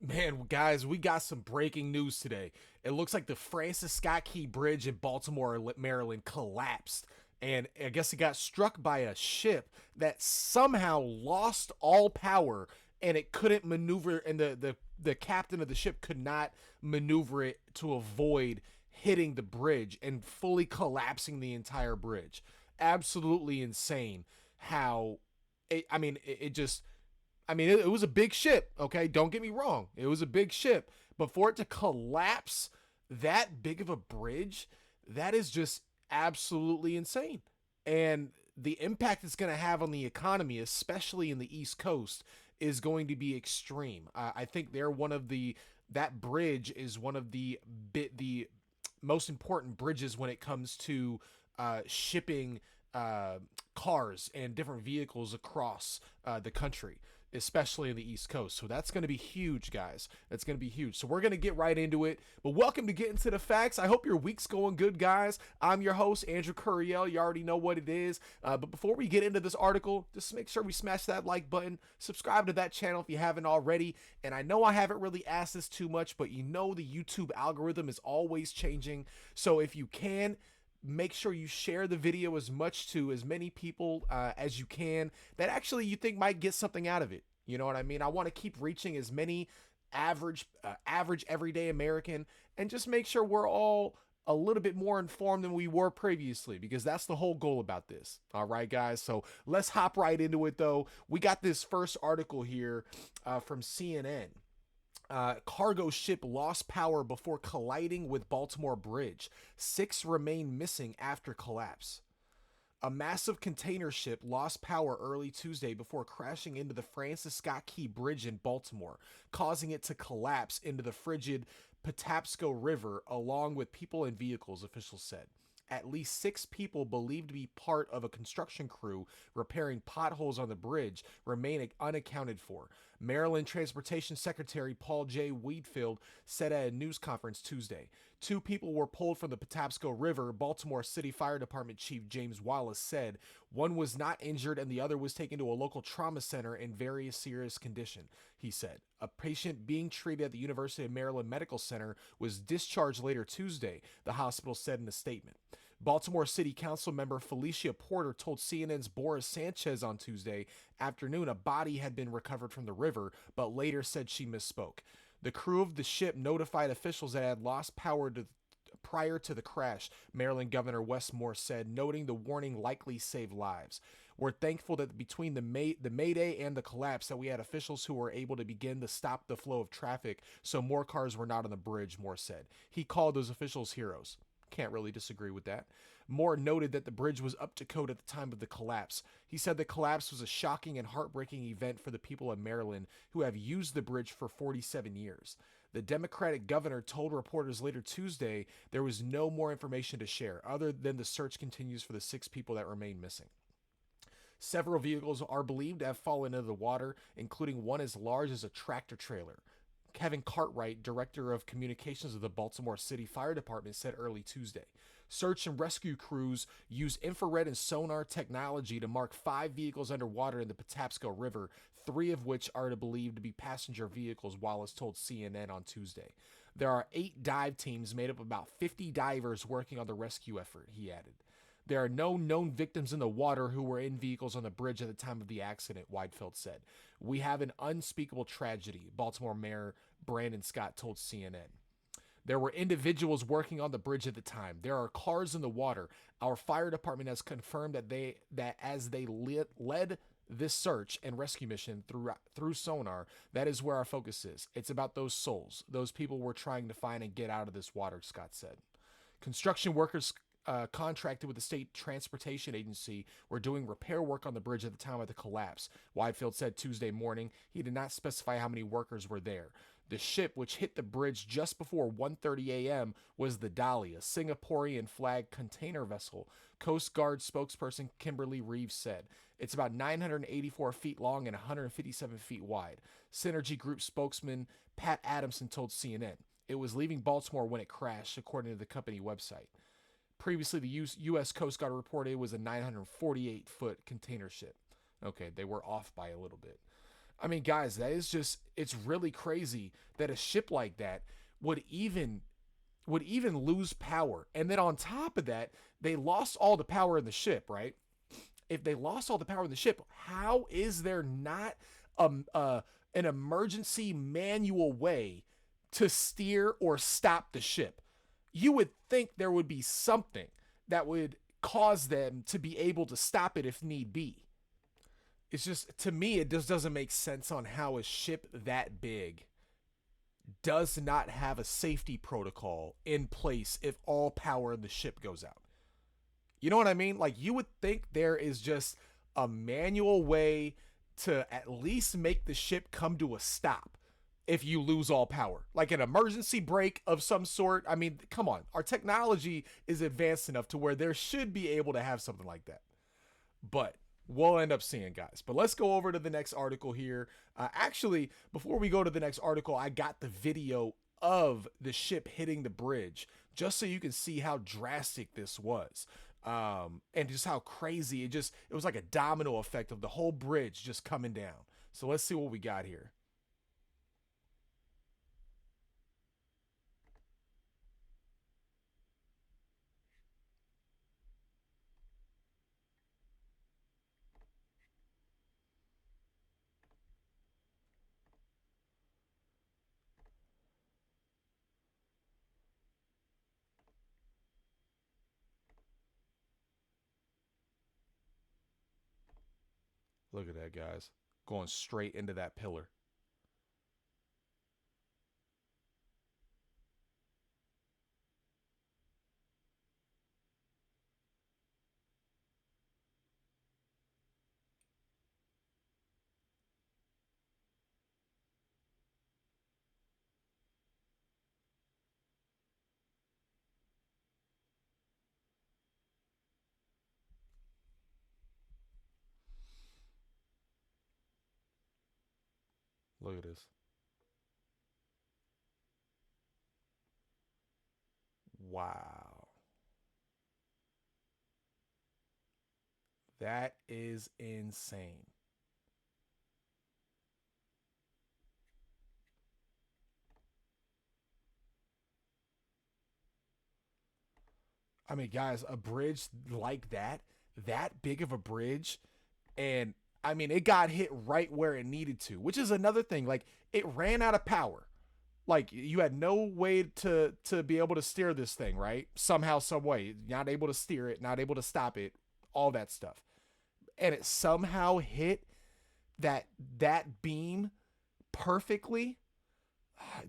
Man, guys, we got some breaking news today. It looks like the Francis Scott Key Bridge in Baltimore, Maryland collapsed. And I guess it got struck by a ship that somehow lost all power and it couldn't maneuver. And the captain of the ship could not maneuver it to avoid hitting the bridge and fully collapsing the entire bridge. Absolutely insane how it just it was a big ship, okay? Don't get me wrong. It was a big ship. But for it to collapse that big of a bridge, that is just absolutely insane. And the impact it's going to have on the economy, especially in the East Coast, is going to be extreme. I think they're one of that bridge is one of the most important bridges when it comes to shipping cars and different vehicles across the country, especially in the East Coast. So that's going to be huge, guys. That's going to be huge. So we're going to get right into it. But welcome to Get Into the Facts. I hope your week's going good, guys. I'm your host, Andrew Curiel. You already know what it is. But before we get into this article, just make sure we smash that like button. Subscribe to that channel if you haven't already. And I know I haven't really asked this too much, but you know the YouTube algorithm is always changing. So if you can, make sure you share the video to as many people as you can that actually you think might get something out of it. You know what I mean? I want to keep reaching as many average everyday American and just make sure we're all a little bit more informed than we were previously, because that's the whole goal about this. All right, guys. So let's hop right into it, though. We got this first article here from CNN. Cargo ship lost power before colliding with Baltimore Bridge. 6 remain missing after collapse. A massive container ship lost power early Tuesday before crashing into the Francis Scott Key Bridge in Baltimore, causing it to collapse into the frigid Patapsco River along with people and vehicles, officials said. At least 6 people believed to be part of a construction crew repairing potholes on the bridge remain unaccounted for. Maryland Transportation Secretary Paul J. Wheatfield said at a news conference Tuesday. 2 people were pulled from the Patapsco River, Baltimore City Fire Department Chief James Wallace said. One was not injured and the other was taken to a local trauma center in very serious condition, he said. A patient being treated at the University of Maryland Medical Center was discharged later Tuesday, the hospital said in a statement. Baltimore City Council member Felicia Porter told CNN's Boris Sanchez on Tuesday afternoon a body had been recovered from the river, but later said she misspoke. The crew of the ship notified officials that it had lost power prior to the crash, Maryland Governor Wes Moore said, noting the warning likely saved lives. We're thankful that between the Mayday and the collapse that we had officials who were able to begin to stop the flow of traffic so more cars were not on the bridge, Moore said. He called those officials heroes. Can't really disagree with that. Moore noted that the bridge was up to code at the time of the collapse. He said the collapse was a shocking and heartbreaking event for the people of Maryland who have used the bridge for 47 years. The Democratic governor told reporters later Tuesday there was no more information to share other than the search continues for the 6 people that remain missing. Several vehicles are believed to have fallen into the water, including one as large as a tractor trailer. Kevin Cartwright, director of communications of the Baltimore City Fire Department, said early Tuesday. Search and rescue crews use infrared and sonar technology to mark 5 vehicles underwater in the Patapsco River, 3 of which are believed to be passenger vehicles, Wallace told CNN on Tuesday. There are 8 dive teams made up of about 50 divers working on the rescue effort, he added. There are no known victims in the water who were in vehicles on the bridge at the time of the accident, Whitefield said. We have an unspeakable tragedy, Baltimore Mayor Brandon Scott told CNN. There were individuals working on the bridge at the time. There are cars in the water. Our fire department has confirmed that as they led this search and rescue mission through sonar, that is where our focus is. It's about those souls, those people we're trying to find and get out of this water, Scott said. Construction workers contracted with the state transportation agency were doing repair work on the bridge at the time of the collapse. Whitefield said Tuesday morning. He did not specify how many workers were there. The ship, which hit the bridge just before 1:30 a.m., was the Dolly, a Singaporean flag container vessel. Coast Guard spokesperson Kimberly Reeves said. It's about 984 feet long and 157 feet wide. Synergy Group spokesman Pat Adamson told CNN. It was leaving Baltimore when it crashed, according to the company website. Previously, the U.S. Coast Guard reported it was a 948-foot container ship. Okay, they were off by a little bit. I mean, guys, that is just it's really crazy that a ship like that would even would even lose power. And then on top of that, they lost all the power in the ship, right? If they lost all the power in the ship, how is there not an emergency manual way to steer or stop the ship? You would think there would be something that would cause them to be able to stop it if need be. It's just, to me, it just doesn't make sense on how a ship that big does not have a safety protocol in place if all power in the ship goes out. You know what I mean? Like, you would think there is just a manual way to at least make the ship come to a stop if you lose all power, like an emergency brake of some sort. I mean, come on, our technology is advanced enough to where there should be able to have something like that. But we'll end up seeing, guys. But let's go over to the next article here. Actually, before we go to the next article, I got the video of the ship hitting the bridge just so you can see how drastic this was. And just how crazy it was like a domino effect of the whole bridge just coming down. So let's see what we got here. Look at that, guys, going straight into that pillar. Look at this. Wow. That is insane. I mean, guys, a bridge like that big of a bridge, and I mean, it got hit right where it needed to, which is another thing. Like, it ran out of power. Like, you had no way to be able to steer this thing, right? Somehow, some way, not able to steer it, not able to stop it, all that stuff, and it somehow hit that that beam perfectly.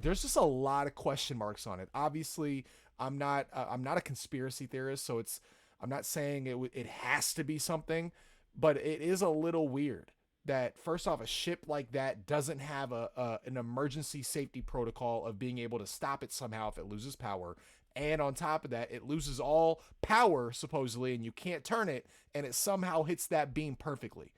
There's just a lot of question marks on it. Obviously, I'm not a conspiracy theorist, so it's I'm not saying it has to be something, but it is a little weird that first off a ship like that doesn't have a an emergency safety protocol of being able to stop it somehow if it loses power. And on top of that, it loses all power supposedly, and you can't turn it, and it somehow hits that beam perfectly.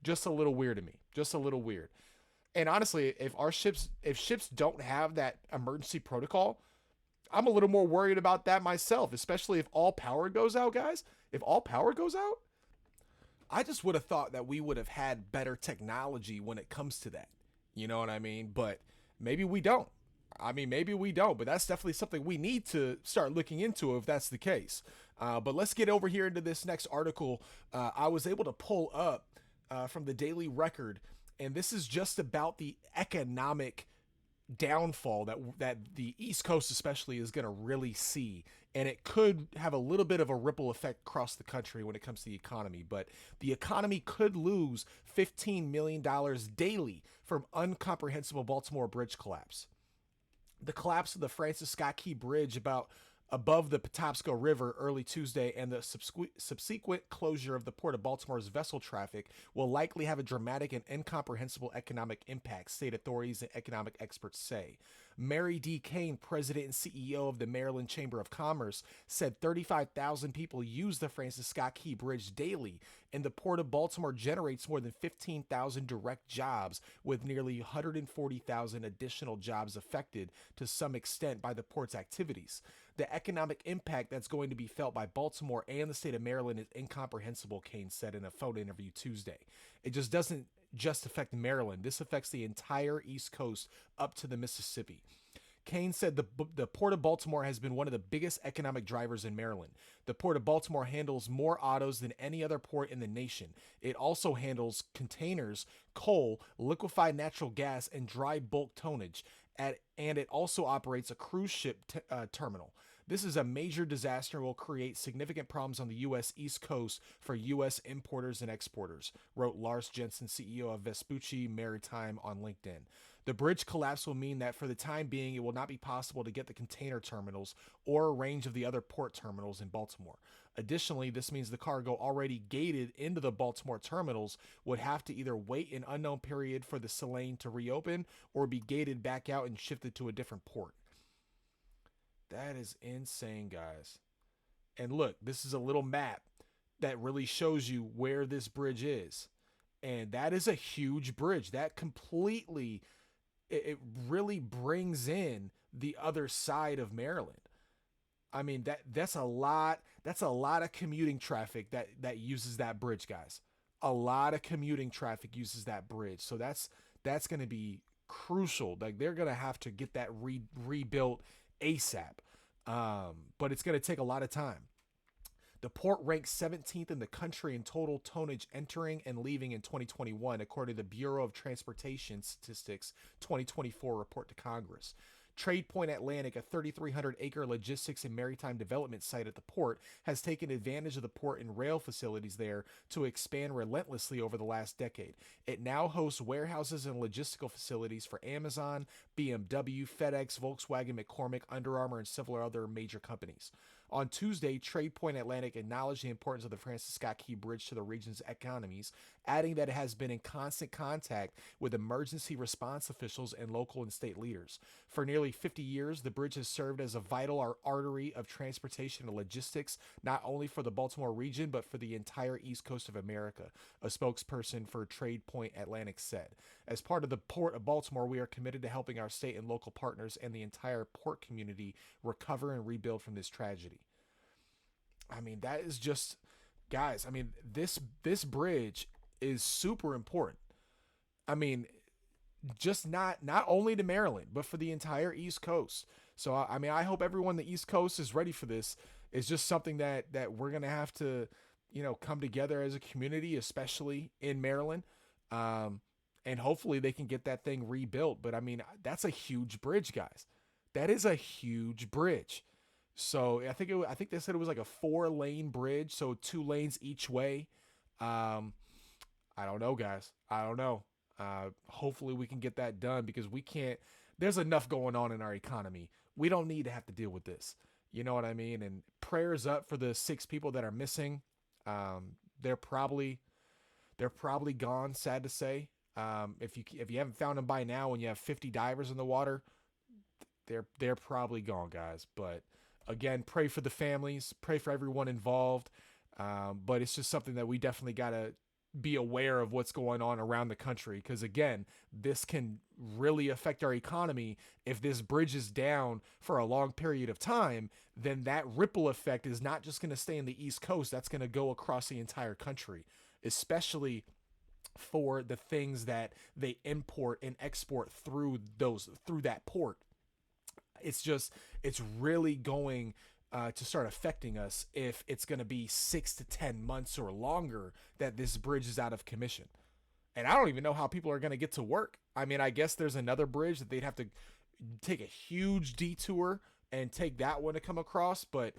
Just a little weird to me. Just a little weird. And honestly, if ships don't have that emergency protocol, I'm a little more worried about that myself, especially if all power goes out, guys. If all power goes out, I just would have thought that we would have had better technology when it comes to that. You know what I mean? But maybe we don't. I mean, maybe we don't, but that's definitely something we need to start looking into if that's the case. But let's get over here into this next article. I was able to pull up from the Daily Record, and this is just about the economic downfall that the East Coast especially is going to really see, and it could have a little bit of a ripple effect across the country when it comes to the economy. But the economy could lose $15 million daily from incomprehensible Baltimore bridge collapse. The collapse of the Francis Scott Key Bridge about above the Patapsco River early Tuesday and the subsequent closure of the Port of Baltimore's vessel traffic will likely have a dramatic and incomprehensible economic impact, state authorities and economic experts say. Mary D. Kane, president and CEO of the Maryland Chamber of Commerce, said 35,000 people use the Francis Scott Key Bridge daily, and the Port of Baltimore generates more than 15,000 direct jobs, with nearly 140,000 additional jobs affected to some extent by the port's activities. The economic impact that's going to be felt by Baltimore and the state of Maryland is incomprehensible, Kane said in a phone interview Tuesday. It just doesn't just affect Maryland. This affects the entire East Coast up to the Mississippi. Kane said the Port of Baltimore has been one of the biggest economic drivers in Maryland. The Port of Baltimore handles more autos than any other port in the nation. It also handles containers, coal, liquefied natural gas, and dry bulk tonnage, and it also operates a cruise ship terminal. This is a major disaster and will create significant problems on the U.S. East Coast for U.S. importers and exporters, wrote Lars Jensen, CEO of Vespucci Maritime, on LinkedIn. The bridge collapse will mean that for the time being, it will not be possible to get the container terminals or a range of the other port terminals in Baltimore. Additionally, this means the cargo already gated into the Baltimore terminals would have to either wait an unknown period for the lane to reopen or be gated back out and shifted to a different port. That is insane, guys. And look, this is a little map that really shows you where this bridge is. And that is a huge bridge. That completely, it really brings in the other side of Maryland. I mean, that's a lot of commuting traffic that uses that bridge, guys. A lot of commuting traffic uses that bridge. So that's going to be crucial. Like, they're going to have to get that rebuilt ASAP. But it's going to take a lot of time. The port ranks 17th in the country in total tonnage entering and leaving in 2021, according to the Bureau of Transportation Statistics 2024 report to Congress. Trade Point Atlantic, a 3,300-acre logistics and maritime development site at the port, has taken advantage of the port and rail facilities there to expand relentlessly over the last decade. It now hosts warehouses and logistical facilities for Amazon, BMW, FedEx, Volkswagen, McCormick, Under Armour, and several other major companies. On Tuesday, Trade Point Atlantic acknowledged the importance of the Francis Scott Key Bridge to the region's economies, adding that it has been in constant contact with emergency response officials and local and state leaders. For nearly 50 years, the bridge has served as a vital artery of transportation and logistics, not only for the Baltimore region, but for the entire East Coast of America, a spokesperson for Trade Point Atlantic said. As part of the Port of Baltimore, we are committed to helping our state and local partners and the entire port community recover and rebuild from this tragedy. I mean, that is just, guys, I mean, this bridge is super important. I mean, just not only to Maryland, but for the entire East Coast. So, I mean, I hope everyone on the East Coast is ready for this. It's just something that we're going to have to, come together as a community, especially in Maryland. And hopefully they can get that thing rebuilt. But I mean, that's a huge bridge, guys. That is a huge bridge. So I think they said it was like a 4-lane bridge, so 2 lanes each way. I don't know, guys. I don't know. Hopefully we can get that done, because we can't. There's enough going on in our economy. We don't need to have to deal with this. You know what I mean? And prayers up for the 6 people that are missing. They're probably gone. Sad to say. If you haven't found them by now, and you have 50 divers in the water, they're probably gone, guys. But again, pray for the families, pray for everyone involved. But it's just something that we definitely got to be aware of what's going on around the country. Because again, this can really affect our economy. If this bridge is down for a long period of time, then that ripple effect is not just going to stay in the East Coast. That's going to go across the entire country, especially for the things that they import and export through that port. It's really going to start affecting us if it's going to be 6 to 10 months or longer that this bridge is out of commission. And I don't even know how people are going to get to work. I mean, I guess there's another bridge that they'd have to take a huge detour and take that one to come across. But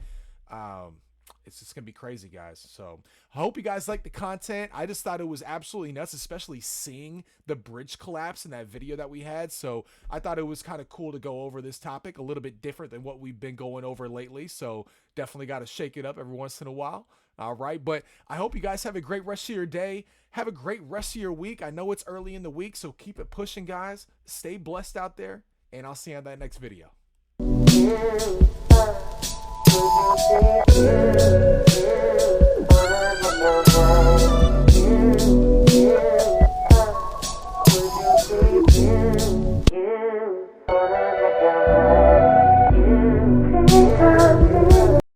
it's just going to be crazy, guys. So I hope you guys like the content. I just thought it was absolutely nuts, especially seeing the bridge collapse in that video that we had. So I thought it was kind of cool to go over this topic, a little bit different than what we've been going over lately. So definitely got to shake it up every once in a while. All right. But I hope you guys have a great rest of your day. Have a great rest of your week. I know it's early in the week, so keep it pushing, guys. Stay blessed out there, and I'll see you on that next video. Yeah.